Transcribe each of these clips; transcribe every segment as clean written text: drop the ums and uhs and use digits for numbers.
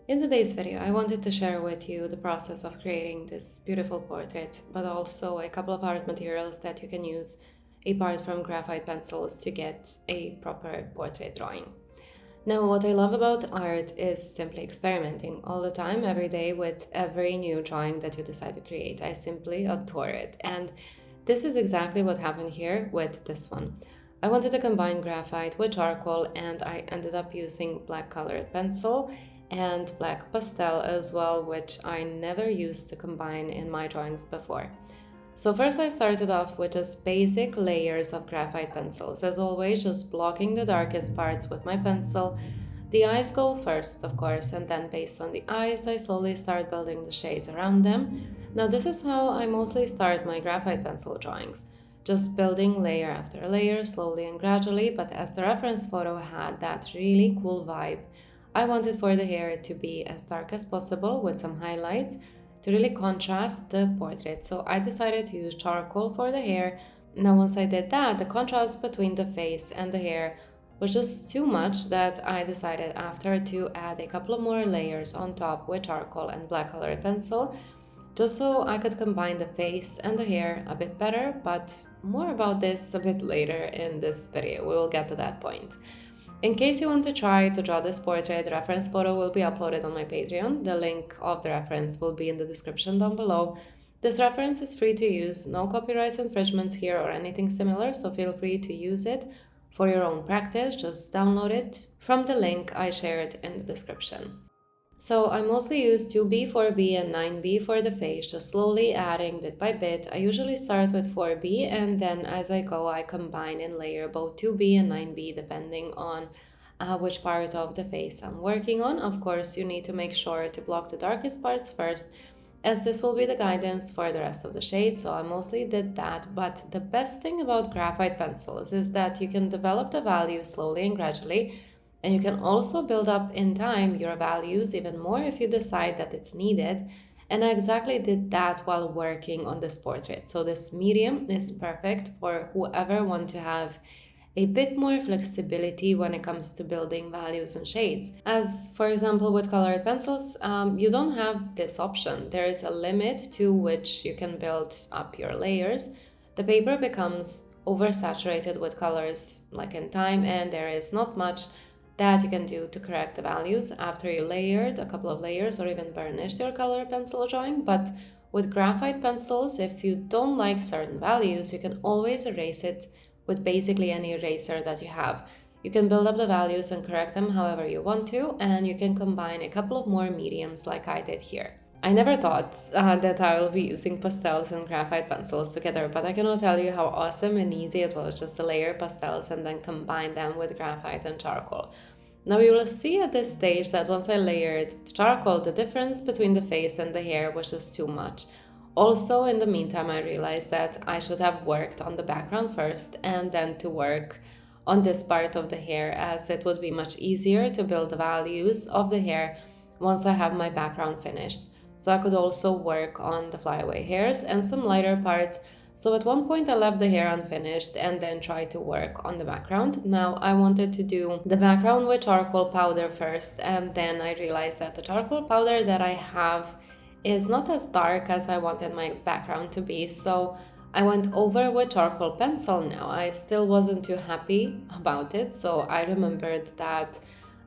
In today's video, I wanted to share with you the process of creating this beautiful portrait, but also a couple of art materials that you can use apart from graphite pencils to get a proper portrait drawing. Now, what I love about art is simply experimenting all the time, every day, with every new drawing that you decide to create. I simply adore it. And this is exactly what happened here with this one. I wanted to combine graphite with charcoal, and I ended up using black colored pencil and black pastel as well, which I never used to combine in my drawings before. So first I started off with just basic layers of graphite pencils. As always, just blocking the darkest parts with my pencil. The eyes go first, of course, and then based on the eyes, I slowly start building the shades around them. Now this is how I mostly start my graphite pencil drawings. Just building layer after layer, slowly and gradually, but as the reference photo had that really cool vibe, I wanted for the hair to be as dark as possible with some highlights to really contrast the portrait. So I decided to use charcoal for the hair. Now once I did that, the contrast between the face and the hair was just too much that I decided after to add a couple of more layers on top with charcoal and black colored pencil, just so I could combine the face and the hair a bit better, but more about this a bit later in this video. We will get to that point. In case you want to try to draw this portrait, the reference photo will be uploaded on my Patreon. The link of the reference will be in the description down below. This reference is free to use, no copyright infringements here or anything similar, so feel free to use it for your own practice. Just download it from the link I shared in the description. So I mostly use 2B, 4B, and 9B for the face, just slowly adding bit by bit. I usually start with 4B, and then as I go, I combine and layer both 2B and 9B depending on which part of the face I'm working on. Of course, you need to make sure to block the darkest parts first, as this will be the guidance for the rest of the shade, so I mostly did that. But the best thing about graphite pencils is that you can develop the value slowly and gradually, and you can also build up in time your values even more if you decide that it's needed. And I exactly did that while working on this portrait. So this medium is perfect for whoever want to have a bit more flexibility when it comes to building values and shades. As for example, with colored pencils, you don't have this option. There is a limit to which you can build up your layers. The paper becomes oversaturated with colors like in time, and there is not much that you can do to correct the values after you layered a couple of layers or even burnished your color pencil drawing. But with graphite pencils, if you don't like certain values, you can always erase it with basically any eraser that you have. You can build up the values and correct them however you want to, and you can combine a couple of more mediums like I did here. I never thought that I will be using pastels and graphite pencils together, but I cannot tell you how awesome and easy it was just to layer pastels and then combine them with graphite and charcoal. Now you will see at this stage that once I layered the charcoal, the difference between the face and the hair was just too much. Also, in the meantime, I realized that I should have worked on the background first and then to work on this part of the hair, as it would be much easier to build the values of the hair once I have my background finished. So I could also work on the flyaway hairs and some lighter parts. So at one point I left the hair unfinished and then tried to work on the background. Now I wanted to do the background with charcoal powder first, and then I realized that the charcoal powder that I have is not as dark as I wanted my background to be. So I went over with charcoal pencil now. I still wasn't too happy about it, so I remembered that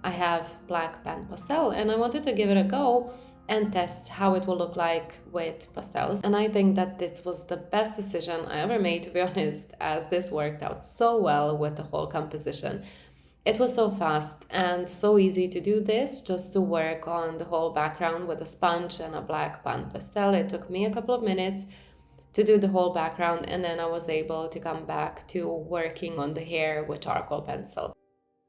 I have black pan pastel and I wanted to give it a go and test how it will look like with pastels. And I think that this was the best decision I ever made, to be honest, as this worked out so well with the whole composition. It was so fast and so easy to do this, just to work on the whole background with a sponge and a black pan pastel. It took me a couple of minutes to do the whole background, and then I was able to come back to working on the hair with charcoal pencil.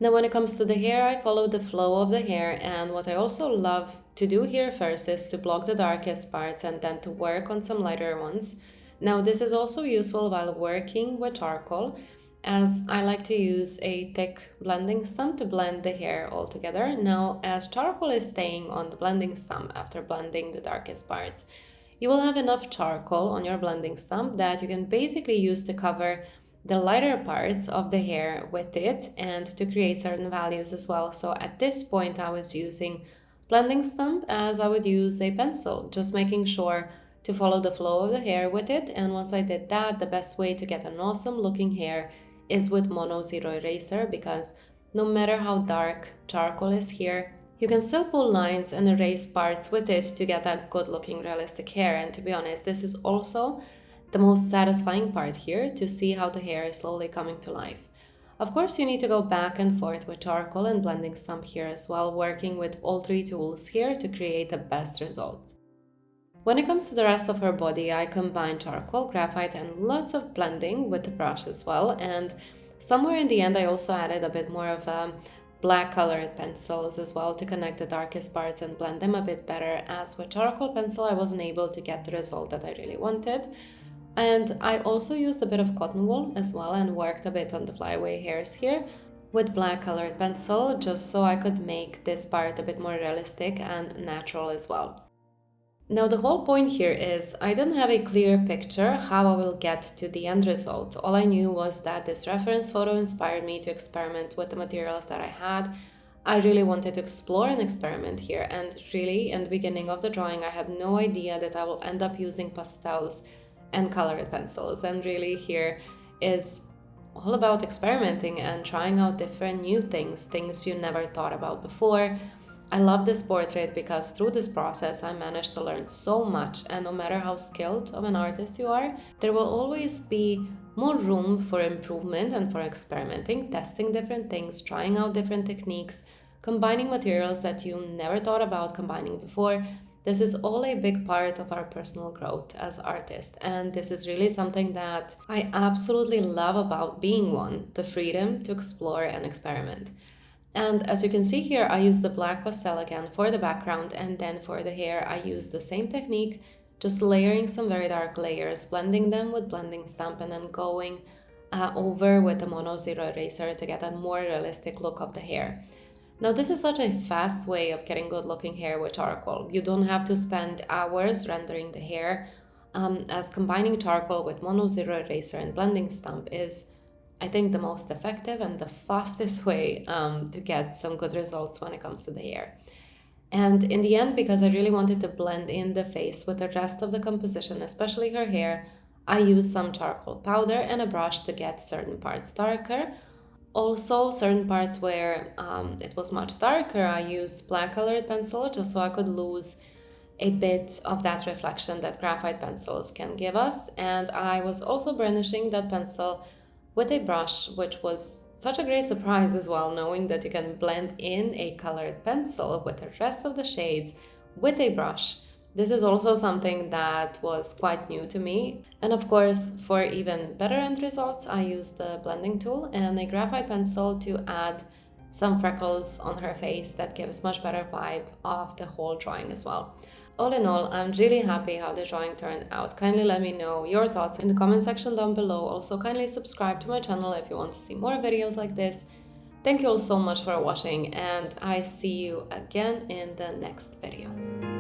Now when it comes to the hair, I follow the flow of the hair, and what I also love to do here first is to block the darkest parts and then to work on some lighter ones. Now this is also useful while working with charcoal, as I like to use a thick blending stump to blend the hair all together. Now as charcoal is staying on the blending stump after blending the darkest parts, you will have enough charcoal on your blending stump that you can basically use to cover the lighter parts of the hair with it and to create certain values as well. So at this point I was using blending stump as I would use a pencil, just making sure to follow the flow of the hair with it. And once I did that, the best way to get an awesome looking hair is with mono zero eraser, because no matter how dark charcoal is here, you can still pull lines and erase parts with it to get that good looking realistic hair. And to be honest, this is also the most satisfying part here, to see how the hair is slowly coming to life. Of course, you need to go back and forth with charcoal and blending stump here as well, working with all three tools here to create the best results. When it comes to the rest of her body, I combined charcoal, graphite, and lots of blending with the brush as well. And somewhere in the end, I also added a bit more of black colored pencils as well to connect the darkest parts and blend them a bit better, as with charcoal pencil I wasn't able to get the result that I really wanted. And I also used a bit of cotton wool as well and worked a bit on the flyaway hairs here with black colored pencil, just so I could make this part a bit more realistic and natural as well. Now the whole point here is I didn't have a clear picture how I will get to the end result. All I knew was that this reference photo inspired me to experiment with the materials that I had. I really wanted to explore and experiment here, and really in the beginning of the drawing I had no idea that I will end up using pastels and colored pencils, and really here is all about experimenting and trying out different new things you never thought about before. I love this portrait because through this process I managed to learn so much, and no matter how skilled of an artist you are, there will always be more room for improvement and for experimenting, testing different things, trying out different techniques, combining materials that you never thought about combining before. This is all a big part of our personal growth as artists, and this is really something that I absolutely love about being one, the freedom to explore and experiment. And as you can see here, I used the black pastel again for the background, and then for the hair I used the same technique, just layering some very dark layers, blending them with blending stump, and then going over with the mono zero eraser to get a more realistic look of the hair. Now this is such a fast way of getting good looking hair with charcoal. You don't have to spend hours rendering the hair, as combining charcoal with mono zero eraser and blending stump is, I think, the most effective and the fastest way to get some good results when it comes to the hair. And in the end, because I really wanted to blend in the face with the rest of the composition, especially her hair, I used some charcoal powder and a brush to get certain parts darker. Also, certain parts where it was much darker, I used black colored pencil just so I could lose a bit of that reflection that graphite pencils can give us. And I was also burnishing that pencil with a brush, which was such a great surprise as well, knowing that you can blend in a colored pencil with the rest of the shades with a brush. This is also something that was quite new to me. And of course, for even better end results, I used the blending tool and a graphite pencil to add some freckles on her face that gives much better vibe of the whole drawing as well. All in all, I'm really happy how the drawing turned out. Kindly let me know your thoughts in the comment section down below. Also, kindly subscribe to my channel if you want to see more videos like this. Thank you all so much for watching, and I see you again in the next video.